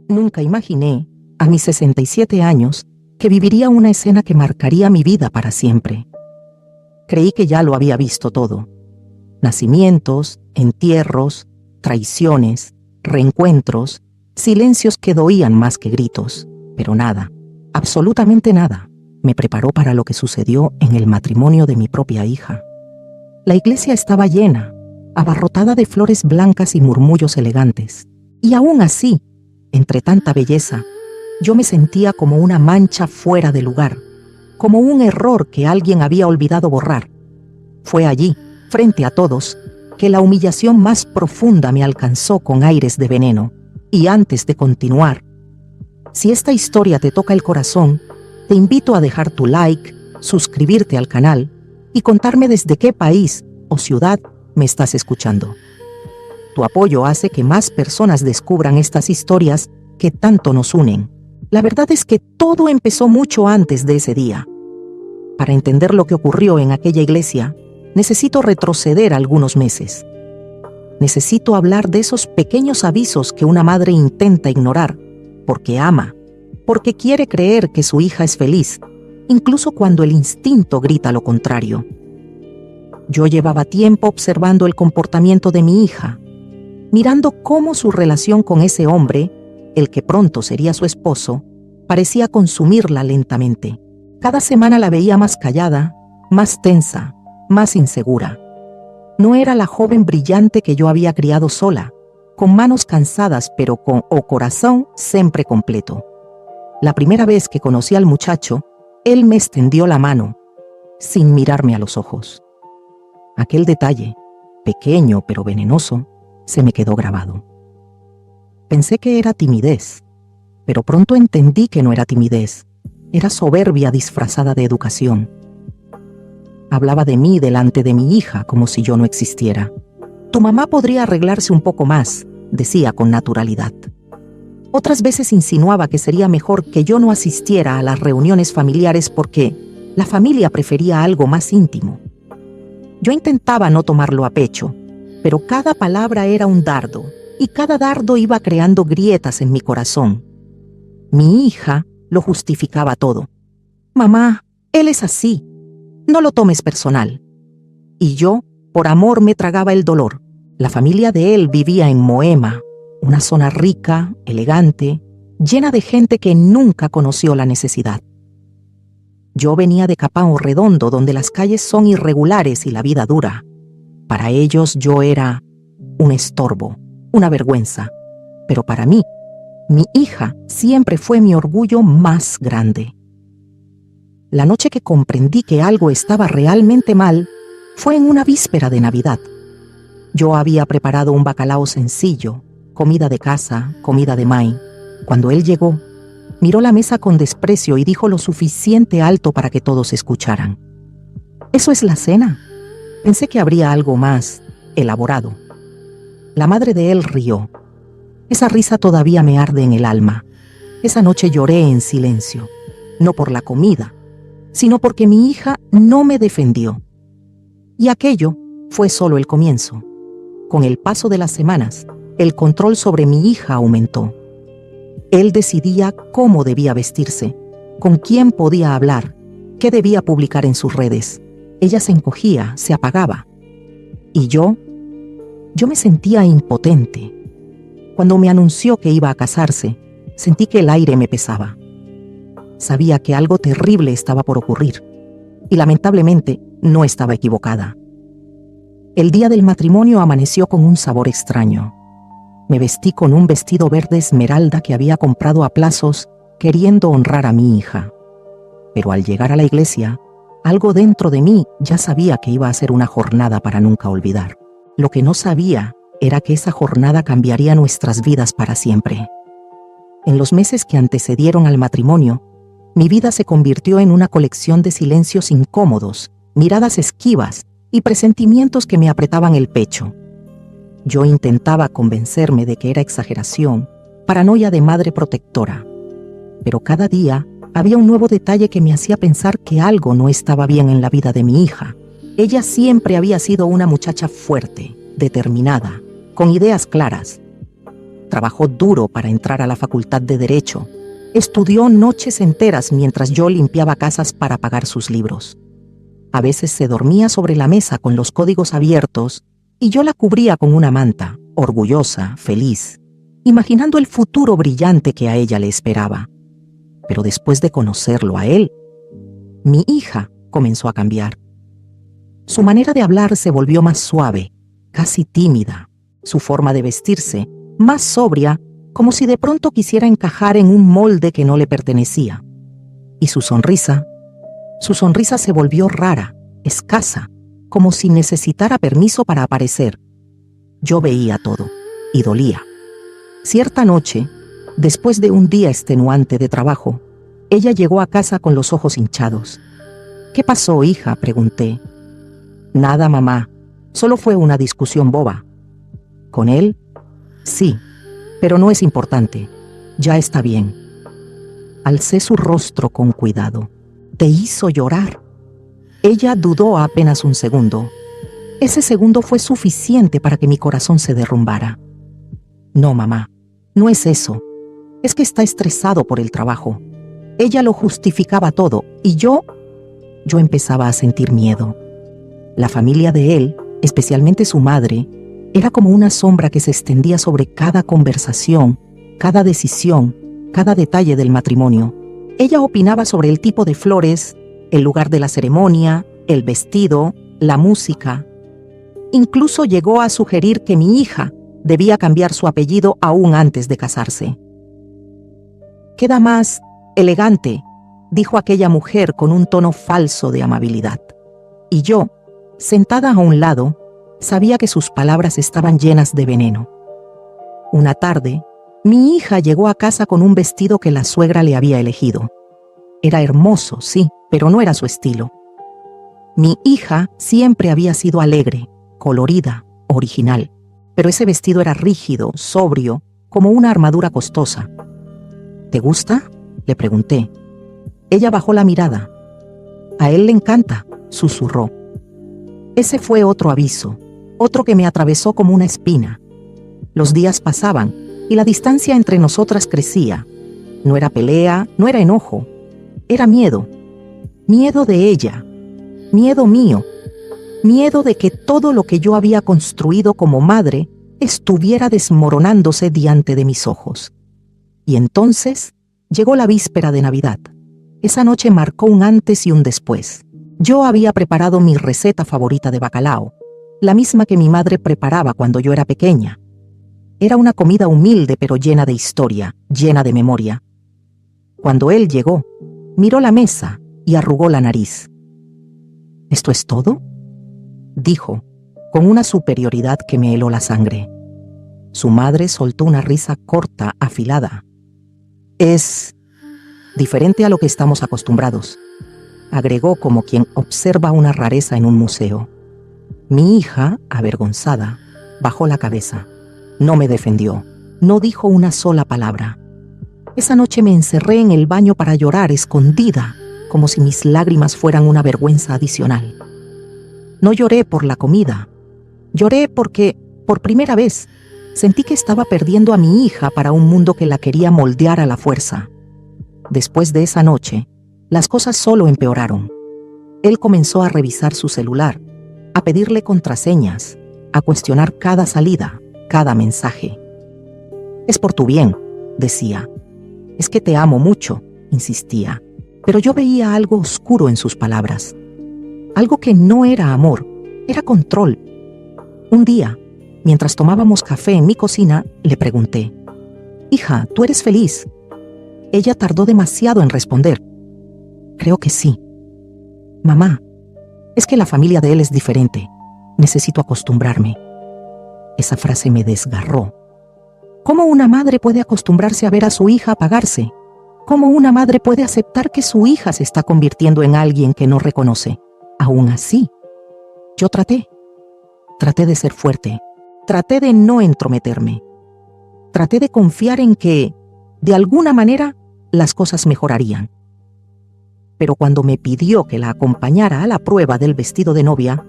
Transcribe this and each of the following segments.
Nunca imaginé, a mis 67 años, que viviría una escena que marcaría mi vida para siempre. Creí que ya lo había visto todo. Nacimientos, entierros, traiciones, reencuentros, silencios que doían más que gritos, pero nada, absolutamente nada, me preparó para lo que sucedió en el matrimonio de mi propia hija. La iglesia estaba llena, abarrotada de flores blancas y murmullos elegantes, y aún así, entre tanta belleza, yo me sentía como una mancha fuera de lugar, como un error que alguien había olvidado borrar. Fue allí, frente a todos, que la humillación más profunda me alcanzó con aires de veneno. Y antes de continuar, si esta historia te toca el corazón, te invito a dejar tu like, suscribirte al canal y contarme desde qué país o ciudad me estás escuchando. Tu apoyo hace que más personas descubran estas historias que tanto nos unen. La verdad es que todo empezó mucho antes de ese día. Para entender lo que ocurrió en aquella iglesia, necesito retroceder algunos meses. Necesito hablar de esos pequeños avisos que una madre intenta ignorar, porque ama, porque quiere creer que su hija es feliz, incluso cuando el instinto grita lo contrario. Yo llevaba tiempo observando el comportamiento de mi hija, mirando cómo su relación con ese hombre, el que pronto sería su esposo, parecía consumirla lentamente. Cada semana la veía más callada, más tensa, más insegura. No era la joven brillante que yo había criado sola, con manos cansadas pero con o corazón siempre completo. La primera vez que conocí al muchacho, él me extendió la mano, sin mirarme a los ojos. Aquel detalle, pequeño pero venenoso, se me quedó grabado. Pensé que era timidez, pero pronto entendí que no era timidez, era soberbia disfrazada de educación. Hablaba de mí delante de mi hija como si yo no existiera. Tu mamá podría arreglarse un poco más, decía con naturalidad. Otras veces insinuaba que sería mejor que yo no asistiera a las reuniones familiares porque la familia prefería algo más íntimo. Yo intentaba no tomarlo a pecho, pero cada palabra era un dardo, y cada dardo iba creando grietas en mi corazón. Mi hija lo justificaba todo. Mamá, él es así. No lo tomes personal. Y yo, por amor, me tragaba el dolor. La familia de él vivía en Moema, una zona rica, elegante, llena de gente que nunca conoció la necesidad. Yo venía de Capão Redondo, donde las calles son irregulares y la vida dura. Para ellos yo era un estorbo, una vergüenza. Pero para mí, mi hija siempre fue mi orgullo más grande. La noche que comprendí que algo estaba realmente mal fue en una víspera de Navidad. Yo había preparado un bacalao sencillo, comida de casa, comida de mai. Cuando él llegó, miró la mesa con desprecio y dijo lo suficiente alto para que todos escucharan. ¿Eso es la cena? Pensé que habría algo más elaborado. La madre de él rió. Esa risa todavía me arde en el alma. Esa noche lloré en silencio, no por la comida, sino porque mi hija no me defendió. Y aquello fue solo el comienzo. Con el paso de las semanas, el control sobre mi hija aumentó. Él decidía cómo debía vestirse, con quién podía hablar, qué debía publicar en sus redes. Ella se encogía, se apagaba. Y yo me sentía impotente. Cuando me anunció que iba a casarse, sentí que el aire me pesaba. Sabía que algo terrible estaba por ocurrir, y lamentablemente no estaba equivocada. El día del matrimonio amaneció con un sabor extraño. Me vestí con un vestido verde esmeralda que había comprado a plazos, queriendo honrar a mi hija. Pero al llegar a la iglesia, algo dentro de mí ya sabía que iba a ser una jornada para nunca olvidar. Lo que no sabía era que esa jornada cambiaría nuestras vidas para siempre. En los meses que antecedieron al matrimonio, mi vida se convirtió en una colección de silencios incómodos, miradas esquivas y presentimientos que me apretaban el pecho. Yo intentaba convencerme de que era exageración, paranoia de madre protectora. Pero cada día había un nuevo detalle que me hacía pensar que algo no estaba bien en la vida de mi hija. Ella siempre había sido una muchacha fuerte, determinada, con ideas claras. Trabajó duro para entrar a la Facultad de Derecho. Estudió noches enteras mientras yo limpiaba casas para pagar sus libros. A veces se dormía sobre la mesa con los códigos abiertos y yo la cubría con una manta, orgullosa, feliz, imaginando el futuro brillante que a ella le esperaba. Pero después de conocerlo a él, mi hija comenzó a cambiar. Su manera de hablar se volvió más suave, casi tímida. Su forma de vestirse, más sobria, como si de pronto quisiera encajar en un molde que no le pertenecía. Y su sonrisa se volvió rara, escasa, como si necesitara permiso para aparecer. Yo veía todo, y dolía. Cierta noche, después de un día extenuante de trabajo, ella llegó a casa con los ojos hinchados. «¿Qué pasó, hija?», pregunté. «Nada, mamá. Solo fue una discusión boba». «¿Con él?». «Sí, pero no es importante. Ya está bien». Alcé su rostro con cuidado. «¿Te hizo llorar?». Ella dudó apenas un segundo. Ese segundo fue suficiente para que mi corazón se derrumbara. «No, mamá, no es eso. Es que está estresado por el trabajo». Ella lo justificaba todo y yo empezaba a sentir miedo. La familia de él, especialmente su madre, era como una sombra que se extendía sobre cada conversación, cada decisión, cada detalle del matrimonio. Ella opinaba sobre el tipo de flores, el lugar de la ceremonia, el vestido, la música. Incluso llegó a sugerir que mi hija debía cambiar su apellido aún antes de casarse. «Queda más elegante», dijo aquella mujer con un tono falso de amabilidad. Y yo, sentada a un lado, sabía que sus palabras estaban llenas de veneno. Una tarde, mi hija llegó a casa con un vestido que la suegra le había elegido. Era hermoso, sí, pero no era su estilo. Mi hija siempre había sido alegre, colorida, original, pero ese vestido era rígido, sobrio, como una armadura costosa. «¿Te gusta?», le pregunté. Ella bajó la mirada. «A él le encanta», susurró. Ese fue otro aviso, otro que me atravesó como una espina. Los días pasaban y la distancia entre nosotras crecía. No era pelea, no era enojo. Era miedo. Miedo de ella. Miedo mío. Miedo de que todo lo que yo había construido como madre estuviera desmoronándose diante de mis ojos. Y entonces llegó la víspera de Navidad. Esa noche marcó un antes y un después. Yo había preparado mi receta favorita de bacalao, la misma que mi madre preparaba cuando yo era pequeña. Era una comida humilde pero llena de historia, llena de memoria. Cuando él llegó, miró la mesa y arrugó la nariz. «¿Esto es todo?», dijo, con una superioridad que me heló la sangre. Su madre soltó una risa corta, afilada. «Es diferente a lo que estamos acostumbrados», agregó como quien observa una rareza en un museo. Mi hija, avergonzada, bajó la cabeza. No me defendió, no dijo una sola palabra. Esa noche me encerré en el baño para llorar escondida, como si mis lágrimas fueran una vergüenza adicional. No lloré por la comida. Lloré porque, por primera vez, sentí que estaba perdiendo a mi hija para un mundo que la quería moldear a la fuerza. Después de esa noche, las cosas solo empeoraron. Él comenzó a revisar su celular, a pedirle contraseñas, a cuestionar cada salida, cada mensaje. «Es por tu bien», decía. «Es que te amo mucho», insistía. Pero yo veía algo oscuro en sus palabras. Algo que no era amor, era control. Un día, mientras tomábamos café en mi cocina, le pregunté: «Hija, ¿tú eres feliz?». Ella tardó demasiado en responder. «Creo que sí». «Mamá, es que la familia de él es diferente. Necesito acostumbrarme». Esa frase me desgarró. ¿Cómo una madre puede acostumbrarse a ver a su hija apagarse? ¿Cómo una madre puede aceptar que su hija se está convirtiendo en alguien que no reconoce? Aún así, yo traté de ser fuerte, traté de no entrometerme, traté de confiar en que, de alguna manera, las cosas mejorarían. Pero cuando me pidió que la acompañara a la prueba del vestido de novia,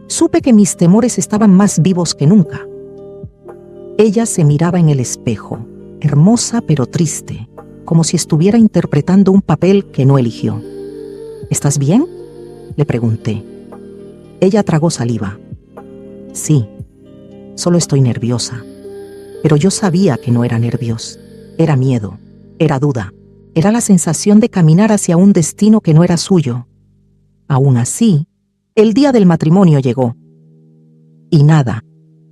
supe que mis temores estaban más vivos que nunca. Ella se miraba en el espejo, hermosa pero triste, como si estuviera interpretando un papel que no eligió. ¿Estás bien?, le pregunté. Ella tragó saliva. Sí, solo estoy nerviosa. Pero yo sabía que no era nervios. Era miedo, era duda, era la sensación de caminar hacia un destino que no era suyo. Aún así, el día del matrimonio llegó. Y nada,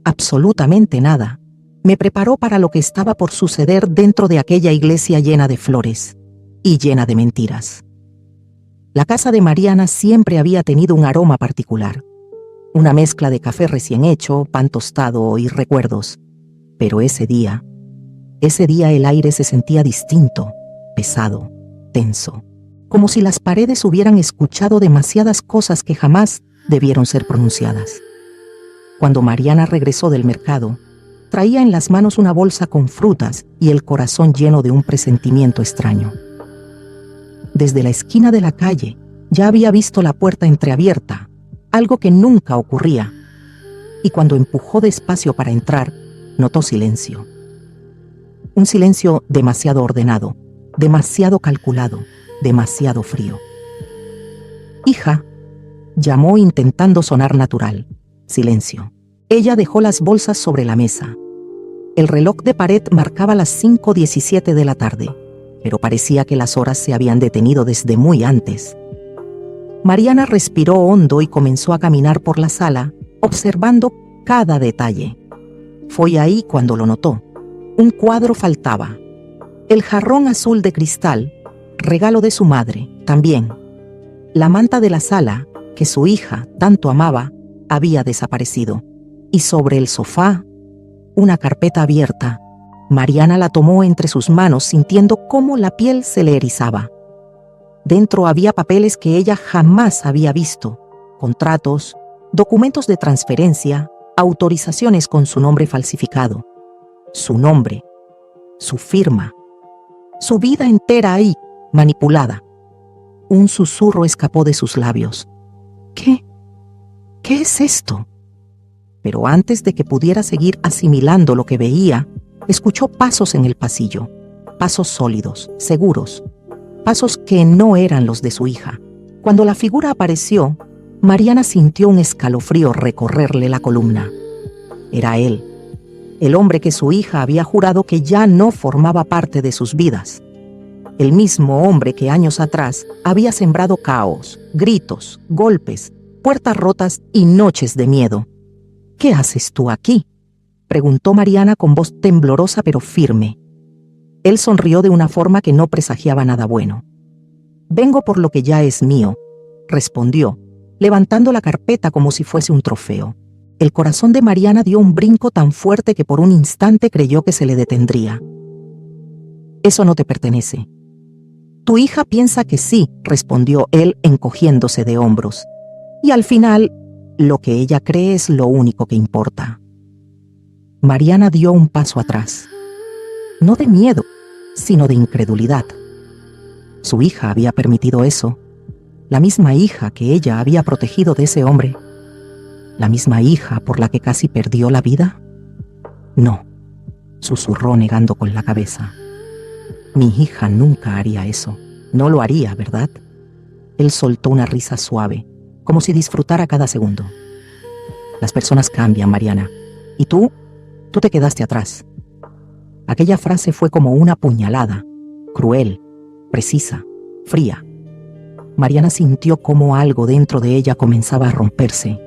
absolutamente nada, me preparó para lo que estaba por suceder dentro de aquella iglesia llena de flores y llena de mentiras. La casa de Mariana siempre había tenido un aroma particular, una mezcla de café recién hecho, pan tostado y recuerdos. Pero ese día el aire se sentía distinto, pesado, tenso, como si las paredes hubieran escuchado demasiadas cosas que jamás debieron ser pronunciadas. Cuando Mariana regresó del mercado, traía en las manos una bolsa con frutas y el corazón lleno de un presentimiento extraño. Desde la esquina de la calle ya había visto la puerta entreabierta, algo que nunca ocurría, y cuando empujó despacio para entrar, notó silencio. Un silencio demasiado ordenado, demasiado calculado, demasiado frío. «Hija», llamó intentando sonar natural. Silencio. Ella dejó las bolsas sobre la mesa. El reloj de pared marcaba las 5:17 de la tarde, pero parecía que las horas se habían detenido desde muy antes. Mariana respiró hondo y comenzó a caminar por la sala, observando cada detalle. Fue ahí cuando lo notó. Un cuadro faltaba. El jarrón azul de cristal, regalo de su madre, también. La manta de la sala, que su hija tanto amaba, había desaparecido. Y sobre el sofá, una carpeta abierta. Mariana la tomó entre sus manos sintiendo cómo la piel se le erizaba. Dentro había papeles que ella jamás había visto, contratos, documentos de transferencia, autorizaciones con su nombre falsificado. Su nombre, su firma, su vida entera ahí, manipulada. Un susurro escapó de sus labios. ¿Qué es esto? Pero antes de que pudiera seguir asimilando lo que veía, escuchó pasos en el pasillo, pasos sólidos, seguros, pasos que no eran los de su hija. Cuando la figura apareció, Mariana sintió un escalofrío recorrerle la columna. Era él, el hombre que su hija había jurado que ya no formaba parte de sus vidas. El mismo hombre que años atrás había sembrado caos, gritos, golpes, puertas rotas y noches de miedo. «¿Qué haces tú aquí?», preguntó Mariana con voz temblorosa pero firme. Él sonrió de una forma que no presagiaba nada bueno. «Vengo por lo que ya es mío», respondió, levantando la carpeta como si fuese un trofeo. El corazón de Mariana dio un brinco tan fuerte que por un instante creyó que se le detendría. «Eso no te pertenece». «Tu hija piensa que sí», respondió él encogiéndose de hombros. «Y al final, lo que ella cree es lo único que importa». Mariana dio un paso atrás. No de miedo, sino de incredulidad. Su hija había permitido eso. La misma hija que ella había protegido de ese hombre. ¿La misma hija por la que casi perdió la vida? No, susurró negando con la cabeza. Mi hija nunca haría eso. No lo haría, ¿verdad? Él soltó una risa suave, como si disfrutara cada segundo. Las personas cambian, Mariana. Y tú te quedaste atrás. Aquella frase fue como una puñalada, cruel, precisa, fría. Mariana sintió cómo algo dentro de ella comenzaba a romperse.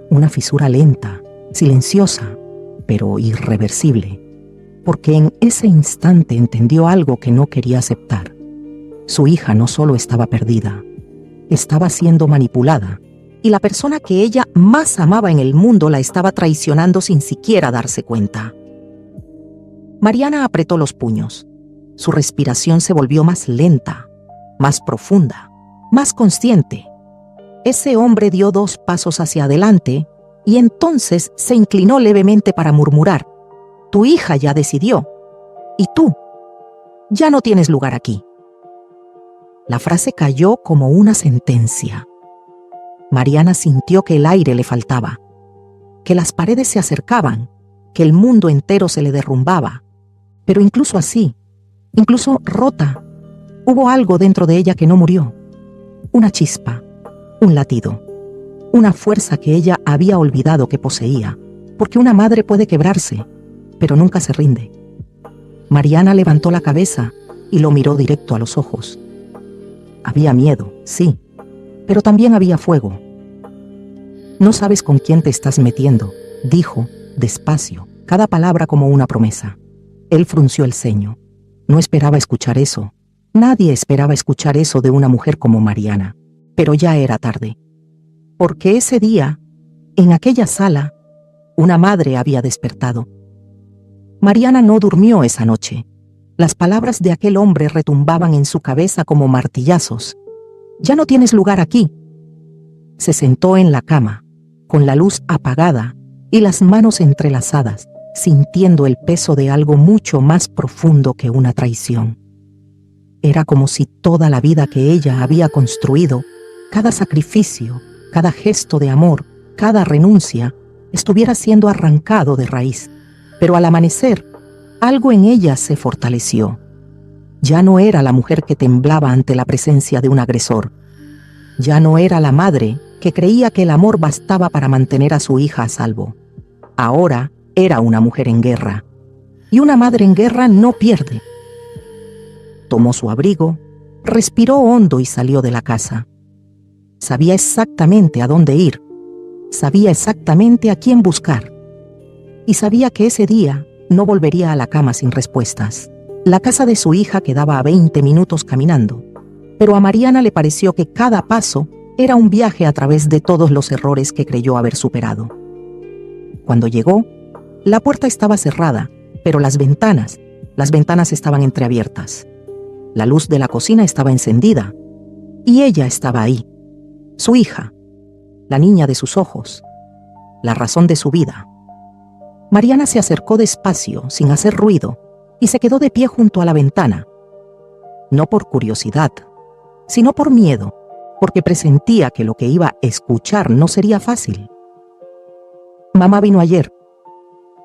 Una fisura lenta, silenciosa, pero irreversible, porque en ese instante entendió algo que no quería aceptar. Su hija no solo estaba perdida, estaba siendo manipulada, y la persona que ella más amaba en el mundo la estaba traicionando sin siquiera darse cuenta. Mariana apretó los puños. Su respiración se volvió más lenta, más profunda, más consciente. Ese hombre dio 2 pasos hacia adelante y entonces se inclinó levemente para murmurar: «Tu hija ya decidió. Y tú, ya no tienes lugar aquí». La frase cayó como una sentencia. Mariana sintió que el aire le faltaba, que las paredes se acercaban, que el mundo entero se le derrumbaba. Pero incluso así, incluso rota, hubo algo dentro de ella que no murió. Una chispa, un latido, una fuerza que ella había olvidado que poseía, porque una madre puede quebrarse, pero nunca se rinde. Mariana levantó la cabeza y lo miró directo a los ojos. Había miedo, sí, pero también había fuego. No sabes con quién te estás metiendo, dijo, despacio, cada palabra como una promesa. Él frunció el ceño. No esperaba escuchar eso. Nadie esperaba escuchar eso de una mujer como Mariana. Pero ya era tarde. Porque ese día, en aquella sala, una madre había despertado. Mariana no durmió esa noche. Las palabras de aquel hombre retumbaban en su cabeza como martillazos. «Ya no tienes lugar aquí». Se sentó en la cama, con la luz apagada y las manos entrelazadas, sintiendo el peso de algo mucho más profundo que una traición. Era como si toda la vida que ella había construido, cada sacrificio, cada gesto de amor, cada renuncia, estuviera siendo arrancado de raíz. Pero al amanecer, algo en ella se fortaleció. Ya no era la mujer que temblaba ante la presencia de un agresor. Ya no era la madre que creía que el amor bastaba para mantener a su hija a salvo. Ahora era una mujer en guerra. Y una madre en guerra no pierde. Tomó su abrigo, respiró hondo y salió de la casa. Sabía exactamente a dónde ir. Sabía exactamente a quién buscar. Y sabía que ese día no volvería a la cama sin respuestas. La casa de su hija quedaba a 20 minutos caminando, pero a Mariana le pareció que cada paso era un viaje a través de todos los errores que creyó haber superado. Cuando llegó, la puerta estaba cerrada, pero las ventanas estaban entreabiertas. La luz de la cocina estaba encendida, y ella estaba ahí, su hija, la niña de sus ojos, la razón de su vida. Mariana se acercó despacio, sin hacer ruido, y se quedó de pie junto a la ventana. No por curiosidad, sino por miedo, porque presentía que lo que iba a escuchar no sería fácil. «Mamá vino ayer»,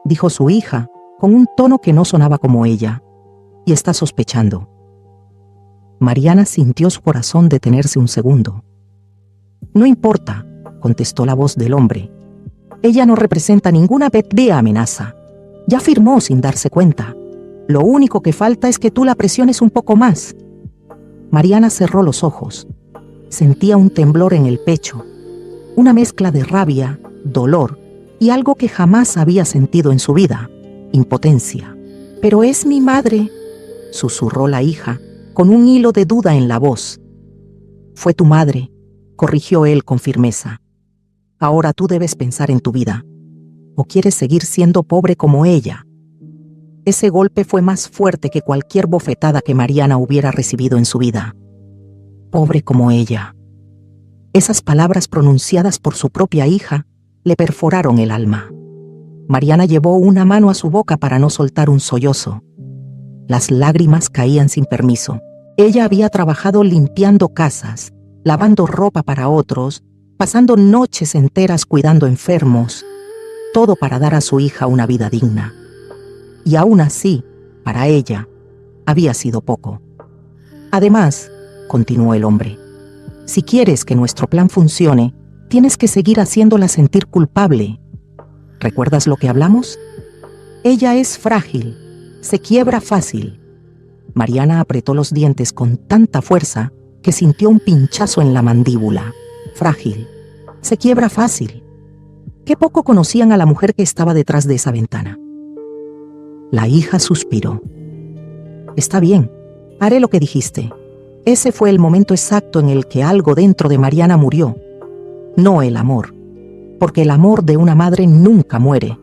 dijo su hija, con un tono que no sonaba como ella, «y está sospechando». Mariana sintió su corazón detenerse un segundo. «No importa», contestó la voz del hombre. «Ella no representa ninguna de amenaza. Ya firmó sin darse cuenta. Lo único que falta es que tú la presiones un poco más». Mariana cerró los ojos. Sentía un temblor en el pecho, una mezcla de rabia, dolor y algo que jamás había sentido en su vida, impotencia. «Pero es mi madre», susurró la hija, con un hilo de duda en la voz. «Fue tu madre», corrigió él con firmeza. «Ahora tú debes pensar en tu vida. ¿O quieres seguir siendo pobre como ella?» Ese golpe fue más fuerte que cualquier bofetada que Mariana hubiera recibido en su vida. Pobre como ella. Esas palabras pronunciadas por su propia hija le perforaron el alma. Mariana llevó una mano a su boca para no soltar un sollozo. Las lágrimas caían sin permiso. Ella había trabajado limpiando casas, lavando ropa para otros, pasando noches enteras cuidando enfermos, todo para dar a su hija una vida digna. Y aún así, para ella, había sido poco. «Además», continuó el hombre, «si quieres que nuestro plan funcione, tienes que seguir haciéndola sentir culpable. ¿Recuerdas lo que hablamos? Ella es frágil, se quiebra fácil». Mariana apretó los dientes con tanta fuerza que sintió un pinchazo en la mandíbula. Frágil, se quiebra fácil. Qué poco conocían a la mujer que estaba detrás de esa ventana. La hija suspiró. «Está bien, haré lo que dijiste». Ese fue el momento exacto en el que algo dentro de Mariana murió. No el amor, porque el amor de una madre nunca muere,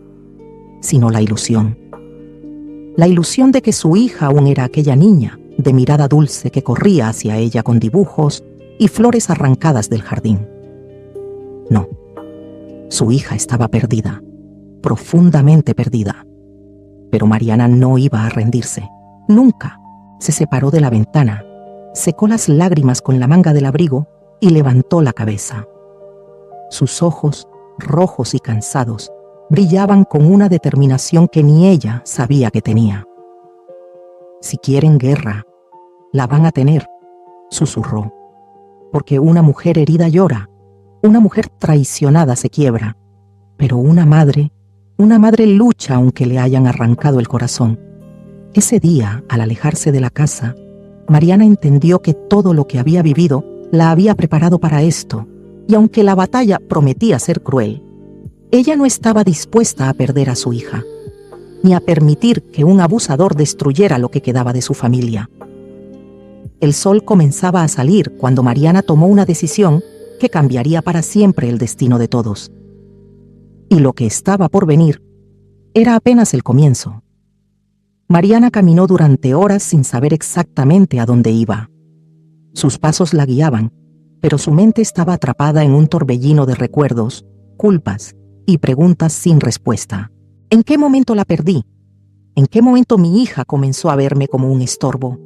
sino la ilusión. La ilusión de que su hija aún era aquella niña de mirada dulce que corría hacia ella con dibujos y flores arrancadas del jardín. No, su hija estaba perdida, profundamente perdida. Pero Mariana no iba a rendirse, nunca. Se separó de la ventana, secó las lágrimas con la manga del abrigo y levantó la cabeza. Sus ojos, rojos y cansados, brillaban con una determinación que ni ella sabía que tenía. «Si quieren guerra, la van a tener», susurró, «porque una mujer herida llora, una mujer traicionada se quiebra, pero una madre lucha aunque le hayan arrancado el corazón». Ese día, al alejarse de la casa, Mariana entendió que todo lo que había vivido la había preparado para esto, y aunque la batalla prometía ser cruel, ella no estaba dispuesta a perder a su hija, ni a permitir que un abusador destruyera lo que quedaba de su familia. El sol comenzaba a salir cuando Mariana tomó una decisión que cambiaría para siempre el destino de todos. Y lo que estaba por venir era apenas el comienzo. Mariana caminó durante horas sin saber exactamente a dónde iba. Sus pasos la guiaban, pero su mente estaba atrapada en un torbellino de recuerdos, culpas y preguntas sin respuesta. ¿En qué momento la perdí? ¿En qué momento mi hija comenzó a verme como un estorbo?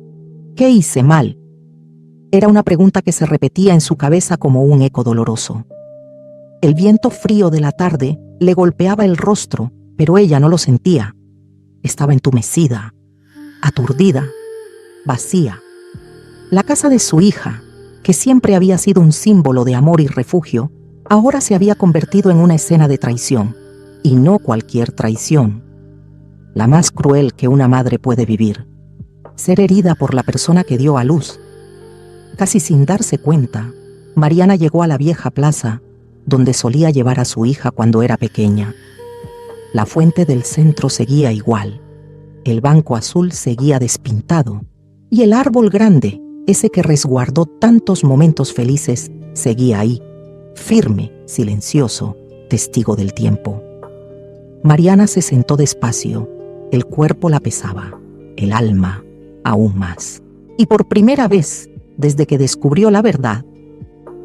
¿Qué hice mal? Era una pregunta que se repetía en su cabeza como un eco doloroso. El viento frío de la tarde le golpeaba el rostro, pero ella no lo sentía. Estaba entumecida, aturdida, vacía. La casa de su hija, que siempre había sido un símbolo de amor y refugio, ahora se había convertido en una escena de traición. Y no cualquier traición, la más cruel que una madre puede vivir: ser herida por la persona que dio a luz. Casi sin darse cuenta, Mariana llegó a la vieja plaza donde solía llevar a su hija cuando era pequeña. La fuente del centro seguía igual, el banco azul seguía despintado, y el árbol grande, ese que resguardó tantos momentos felices, seguía ahí, firme, silencioso, testigo del tiempo. Mariana se sentó despacio, el cuerpo la pesaba, el alma aún más. Y por primera vez, desde que descubrió la verdad,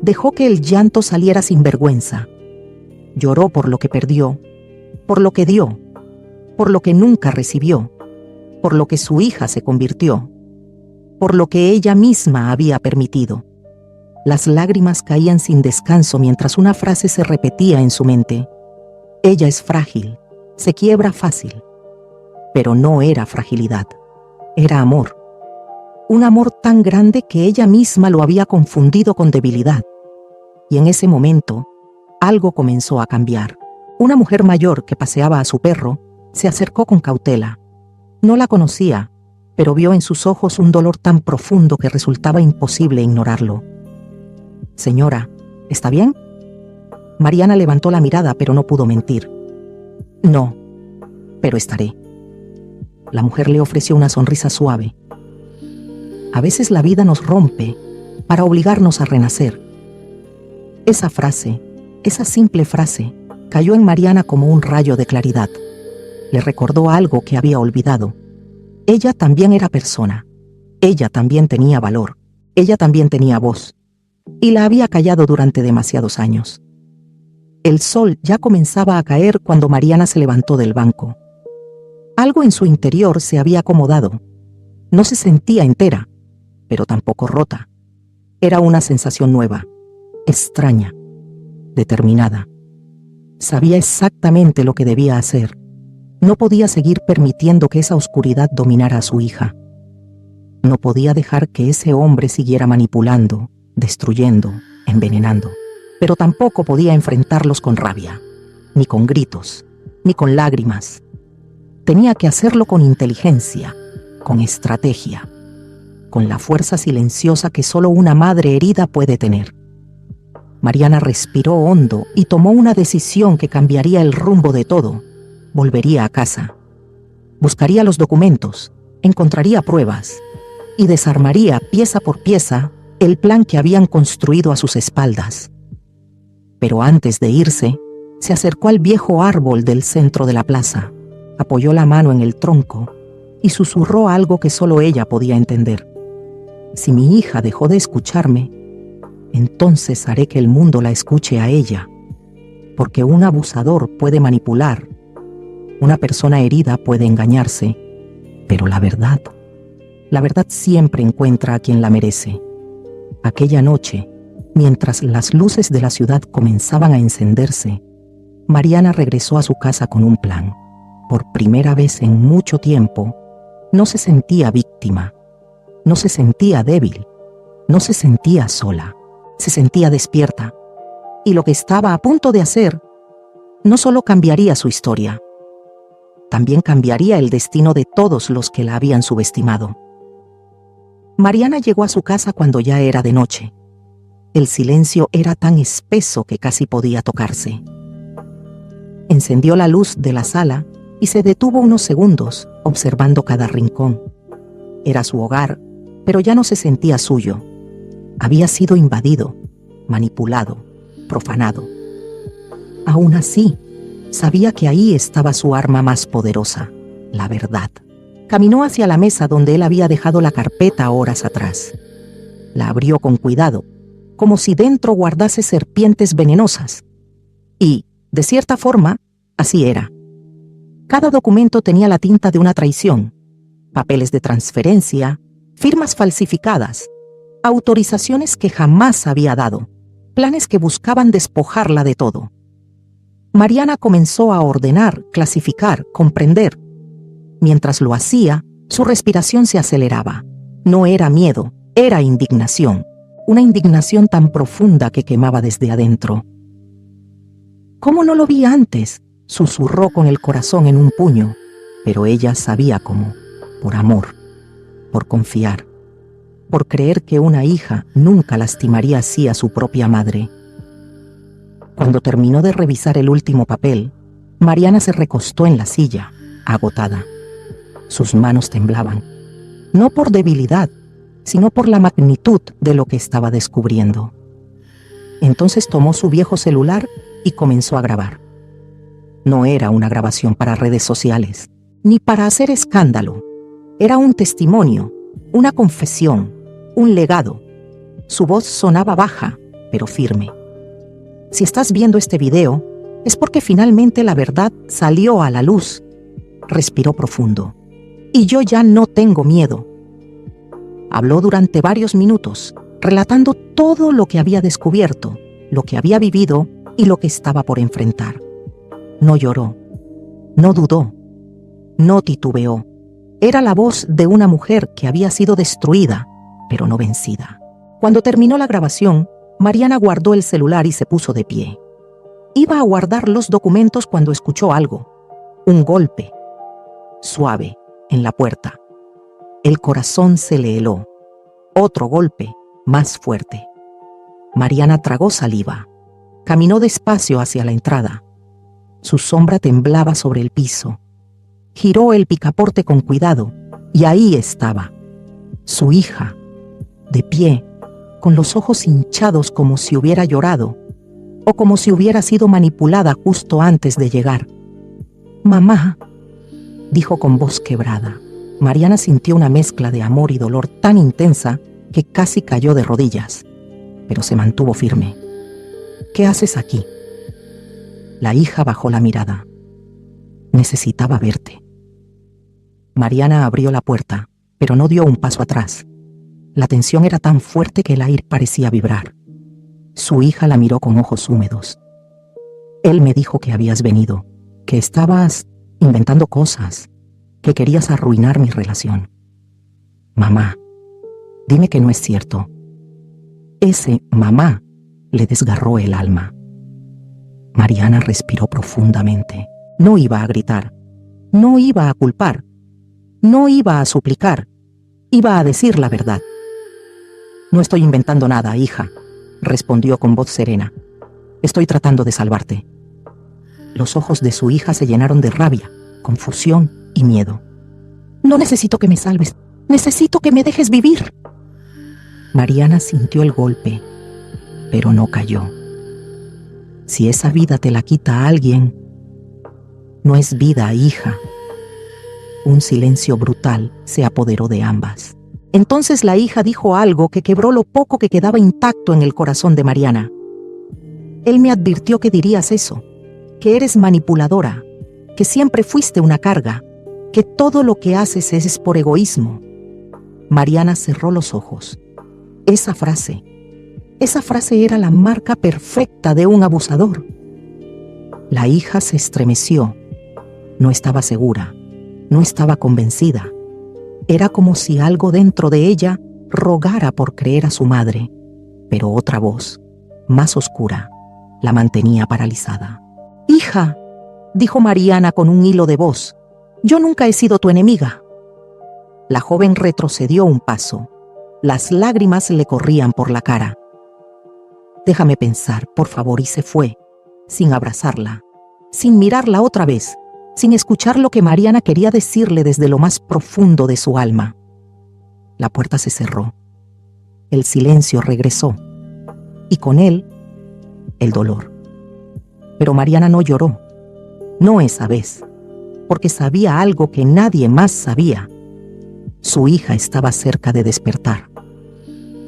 dejó que el llanto saliera sin vergüenza. Lloró por lo que perdió, por lo que dio, por lo que nunca recibió, por lo que su hija se convirtió, por lo que ella misma había permitido. Las lágrimas caían sin descanso mientras una frase se repetía en su mente: ella es frágil, se quiebra fácil. Pero no era fragilidad, era amor. Un amor tan grande que ella misma lo había confundido con debilidad. Y en ese momento, algo comenzó a cambiar. Una mujer mayor que paseaba a su perro se acercó con cautela. No la conocía, pero vio en sus ojos un dolor tan profundo que resultaba imposible ignorarlo. «Señora, ¿está bien?». Mariana levantó la mirada, pero no pudo mentir. «No, pero estaré». La mujer le ofreció una sonrisa suave. A veces la vida nos rompe para obligarnos a renacer. Esa frase, esa simple frase, cayó en Mariana como un rayo de claridad. Le recordó algo que había olvidado. Ella también era persona. Ella también tenía valor. Ella también tenía voz. Y la había callado durante demasiados años. El sol ya comenzaba a caer cuando Mariana se levantó del banco. Algo en su interior se había acomodado. No se sentía entera, pero tampoco rota. Era una sensación nueva, extraña, determinada. Sabía exactamente lo que debía hacer. No podía seguir permitiendo que esa oscuridad dominara a su hija. No podía dejar que ese hombre siguiera manipulando, destruyendo, envenenando. Pero tampoco podía enfrentarlos con rabia, ni con gritos, ni con lágrimas. Tenía que hacerlo con inteligencia, con estrategia, con la fuerza silenciosa que solo una madre herida puede tener. Mariana respiró hondo y tomó una decisión que cambiaría el rumbo de todo. Volvería a casa. Buscaría los documentos, encontraría pruebas y desarmaría pieza por pieza el plan que habían construido a sus espaldas. Pero antes de irse, se acercó al viejo árbol del centro de la plaza, apoyó la mano en el tronco y susurró algo que solo ella podía entender. Si mi hija dejó de escucharme, entonces haré que el mundo la escuche a ella, porque un abusador puede manipular, una persona herida puede engañarse, pero la verdad siempre encuentra a quien la merece. Aquella noche, mientras las luces de la ciudad comenzaban a encenderse, Mariana regresó a su casa con un plan. Por primera vez en mucho tiempo, no se sentía víctima, no se sentía débil, no se sentía sola, se sentía despierta. Y lo que estaba a punto de hacer no solo cambiaría su historia, también cambiaría el destino de todos los que la habían subestimado. Mariana llegó a su casa cuando ya era de noche. El silencio era tan espeso que casi podía tocarse. Encendió la luz de la sala y se detuvo unos segundos observando cada rincón. Era su hogar, pero ya no se sentía suyo. Había sido invadido, manipulado, profanado. Aún así, sabía que ahí estaba su arma más poderosa, la verdad. Caminó hacia la mesa donde él había dejado la carpeta horas atrás. La abrió con cuidado, como si dentro guardase serpientes venenosas. Y, de cierta forma, así era. Cada documento tenía la tinta de una traición, papeles de transferencia, firmas falsificadas, autorizaciones que jamás había dado, planes que buscaban despojarla de todo. Mariana comenzó a ordenar, clasificar, comprender. Mientras lo hacía, su respiración se aceleraba. No era miedo, era indignación. Una indignación tan profunda que quemaba desde adentro. ¿Cómo no lo vi antes?, susurró con el corazón en un puño, pero ella sabía cómo, por amor, por confiar, por creer que una hija nunca lastimaría así a su propia madre. Cuando terminó de revisar el último papel, Mariana se recostó en la silla, agotada. Sus manos temblaban, no por debilidad, sino por la magnitud de lo que estaba descubriendo. Entonces tomó su viejo celular y comenzó a grabar. No era una grabación para redes sociales, ni para hacer escándalo. Era un testimonio, una confesión, un legado. Su voz sonaba baja, pero firme. Si estás viendo este video, es porque finalmente la verdad salió a la luz. Respiró profundo. Y yo ya no tengo miedo. Habló durante varios minutos, relatando todo lo que había descubierto, lo que había vivido y lo que estaba por enfrentar. No lloró, no dudó, no titubeó. Era la voz de una mujer que había sido destruida, pero no vencida. Cuando terminó la grabación, Mariana guardó el celular y se puso de pie. Iba a guardar los documentos cuando escuchó algo. Un golpe, suave, en la puerta. El corazón se le heló. Otro golpe, más fuerte. Mariana tragó saliva. Caminó despacio hacia la entrada. Su sombra temblaba sobre el piso. Giró el picaporte con cuidado, y ahí estaba, su hija, de pie, con los ojos hinchados como si hubiera llorado, o como si hubiera sido manipulada justo antes de llegar. «Mamá», dijo con voz quebrada. Mariana sintió una mezcla de amor y dolor tan intensa que casi cayó de rodillas, pero se mantuvo firme. «¿Qué haces aquí?» La hija bajó la mirada. «Necesitaba verte». Mariana abrió la puerta, pero no dio un paso atrás. La tensión era tan fuerte que el aire parecía vibrar. Su hija la miró con ojos húmedos. «Él me dijo que habías venido, que estabas inventando cosas, que querías arruinar mi relación». «Mamá, dime que no es cierto». Ese «mamá» le desgarró el alma. Mariana respiró profundamente. No iba a gritar, no iba a culpar, no iba a suplicar, iba a decir la verdad. «No estoy inventando nada, hija», respondió con voz serena. «Estoy tratando de salvarte». Los ojos de su hija se llenaron de rabia, confusión y miedo. «No necesito que me salves, necesito que me dejes vivir». Mariana sintió el golpe, pero no cayó. Si esa vida te la quita a alguien, no es vida, hija. Un silencio brutal se apoderó de ambas. Entonces la hija dijo algo que quebró lo poco que quedaba intacto en el corazón de Mariana. «Él me advirtió que dirías eso, que eres manipuladora, que siempre fuiste una carga, que todo lo que haces es por egoísmo». Mariana cerró los ojos. Esa frase era la marca perfecta de un abusador. La hija se estremeció. No estaba segura, no estaba convencida. Era como si algo dentro de ella rogara por creer a su madre, pero otra voz, más oscura, la mantenía paralizada. «Hija», dijo Mariana con un hilo de voz, «yo nunca he sido tu enemiga». La joven retrocedió un paso. Las lágrimas le corrían por la cara. «Déjame pensar, por favor», y se fue, sin abrazarla, sin mirarla otra vez, sin escuchar lo que Mariana quería decirle desde lo más profundo de su alma. La puerta se cerró. El silencio regresó, y con él, el dolor. Pero Mariana no lloró, no esa vez, porque sabía algo que nadie más sabía. Su hija estaba cerca de despertar,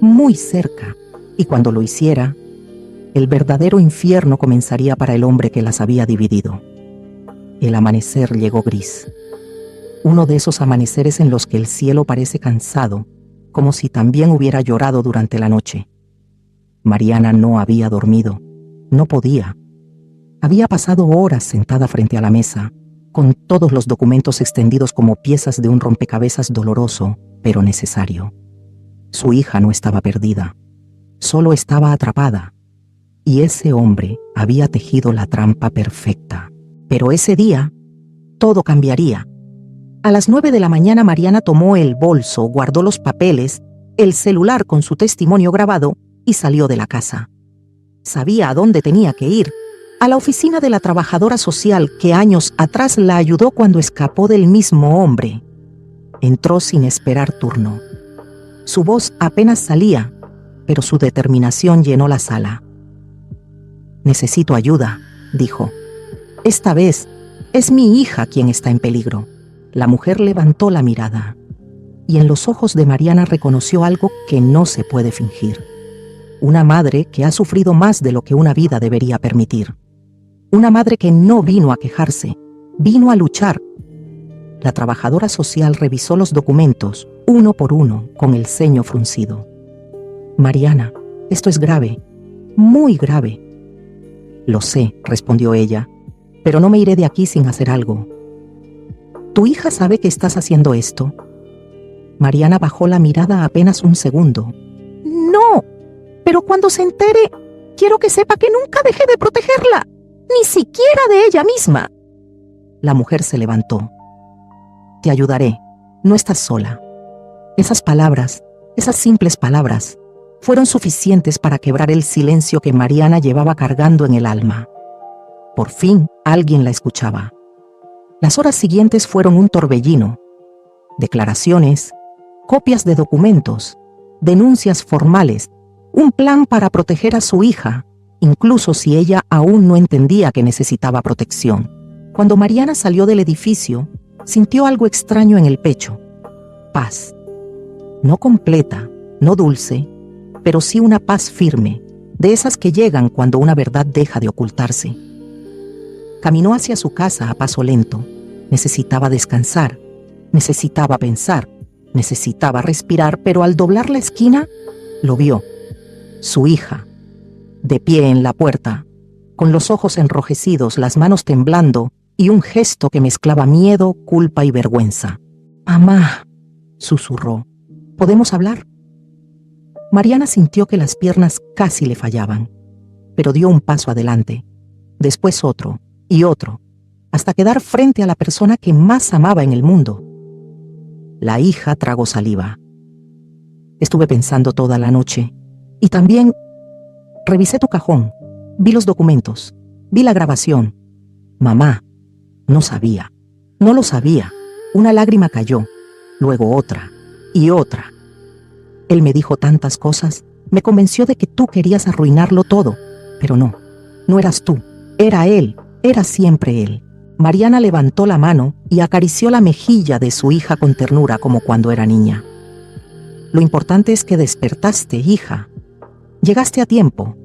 muy cerca, y cuando lo hiciera, el verdadero infierno comenzaría para el hombre que las había dividido. El amanecer llegó gris. Uno de esos amaneceres en los que el cielo parece cansado, como si también hubiera llorado durante la noche. Mariana no había dormido, no podía. Había pasado horas sentada frente a la mesa, con todos los documentos extendidos como piezas de un rompecabezas doloroso, pero necesario. Su hija no estaba perdida, solo estaba atrapada, y ese hombre había tejido la trampa perfecta. Pero ese día, todo cambiaría. A las 9 de la mañana Mariana tomó el bolso, guardó los papeles, el celular con su testimonio grabado y salió de la casa. Sabía a dónde tenía que ir, a la oficina de la trabajadora social que años atrás la ayudó cuando escapó del mismo hombre. Entró sin esperar turno. Su voz apenas salía, pero su determinación llenó la sala. «Necesito ayuda», dijo. «Esta vez es mi hija quien está en peligro». La mujer levantó la mirada y en los ojos de Mariana reconoció algo que no se puede fingir. Una madre que ha sufrido más de lo que una vida debería permitir. Una madre que no vino a quejarse, vino a luchar. La trabajadora social revisó los documentos, uno por uno, con el ceño fruncido. «Mariana, esto es grave, muy grave». «Lo sé», respondió ella, «pero no me iré de aquí sin hacer algo». «¿Tu hija sabe que estás haciendo esto?» Mariana bajó la mirada apenas un segundo. «No, pero cuando se entere, quiero que sepa que nunca dejé de protegerla, ni siquiera de ella misma». La mujer se levantó. «Te ayudaré, no estás sola». Esas palabras, esas simples palabras, fueron suficientes para quebrar el silencio que Mariana llevaba cargando en el alma. Por fin, alguien la escuchaba. Las horas siguientes fueron un torbellino. Declaraciones, copias de documentos, denuncias formales, un plan para proteger a su hija, incluso si ella aún no entendía que necesitaba protección. Cuando Mariana salió del edificio, sintió algo extraño en el pecho. Paz. No completa, no dulce, pero sí una paz firme, de esas que llegan cuando una verdad deja de ocultarse. Caminó hacia su casa a paso lento. Necesitaba descansar, necesitaba pensar, necesitaba respirar, pero al doblar la esquina, lo vio. Su hija, de pie en la puerta, con los ojos enrojecidos, las manos temblando y un gesto que mezclaba miedo, culpa y vergüenza. «Mamá», susurró, «¿podemos hablar?» Mariana sintió que las piernas casi le fallaban, pero dio un paso adelante, después otro y otro, hasta quedar frente a la persona que más amaba en el mundo. La hija tragó saliva. «Estuve pensando toda la noche y también revisé tu cajón, vi los documentos, vi la grabación. Mamá, no sabía, no lo sabía». Una lágrima cayó, luego otra y otra. «Él me dijo tantas cosas, me convenció de que tú querías arruinarlo todo, pero no, no eras tú, era él, era siempre él». Mariana levantó la mano y acarició la mejilla de su hija con ternura como cuando era niña. «Lo importante es que despertaste, hija. Llegaste a tiempo».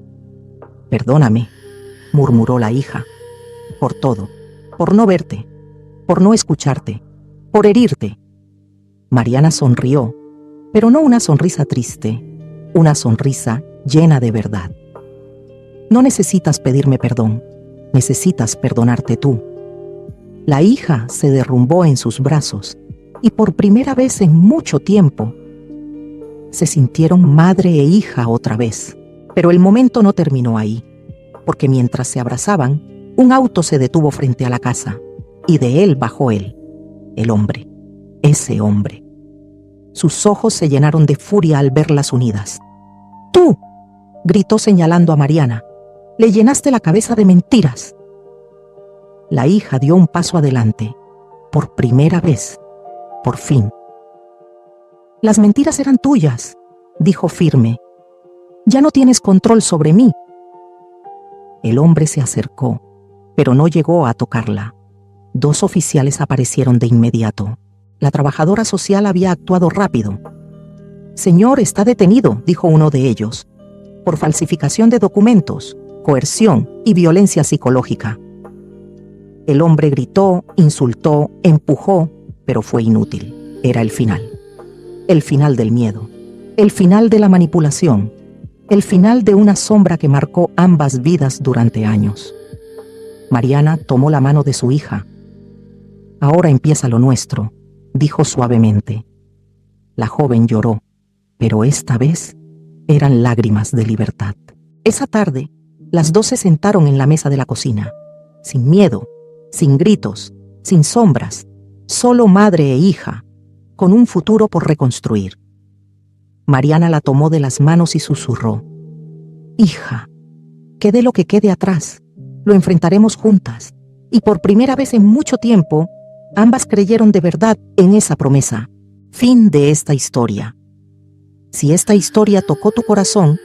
«Perdóname», murmuró la hija, «por todo, por no verte, por no escucharte, por herirte». Mariana sonrió, pero no una sonrisa triste, una sonrisa llena de verdad. «No necesitas pedirme perdón. Necesitas perdonarte tú. La hija se derrumbó en sus brazos y por primera vez en mucho tiempo se sintieron madre e hija otra vez. Pero el momento no terminó ahí, porque mientras se abrazaban, un auto se detuvo frente a la casa y de él bajó él, el hombre, ese hombre. Sus ojos se llenaron de furia al verlas unidas. ¡Tú!, gritó señalando a Mariana. Le llenaste la cabeza de mentiras. La hija dio un paso adelante. Por primera vez. Por fin. Las mentiras eran tuyas, dijo firme. Ya no tienes control sobre mí. El hombre se acercó, pero no llegó a tocarla. 2 oficiales aparecieron de inmediato. La trabajadora social había actuado rápido. Señor, está detenido, dijo uno de ellos, por falsificación de documentos, coerción y violencia psicológica. El hombre gritó, insultó, empujó, pero fue inútil. Era el final. El final del miedo. El final de la manipulación. El final de una sombra que marcó ambas vidas durante años. Mariana tomó la mano de su hija. Ahora empieza lo nuestro, dijo suavemente. La joven lloró, pero esta vez eran lágrimas de libertad. Esa tarde, las 2 se sentaron en la mesa de la cocina, sin miedo, sin gritos, sin sombras, solo madre e hija, con un futuro por reconstruir. Mariana la tomó de las manos y susurró: Hija, quede lo que quede atrás, lo enfrentaremos juntas. Y por primera vez en mucho tiempo, ambas creyeron de verdad en esa promesa. Fin de esta historia. Si esta historia tocó tu corazón,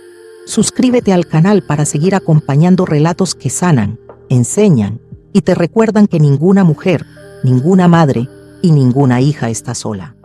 suscríbete al canal para seguir acompañando relatos que sanan, enseñan y te recuerdan que ninguna mujer, ninguna madre y ninguna hija está sola.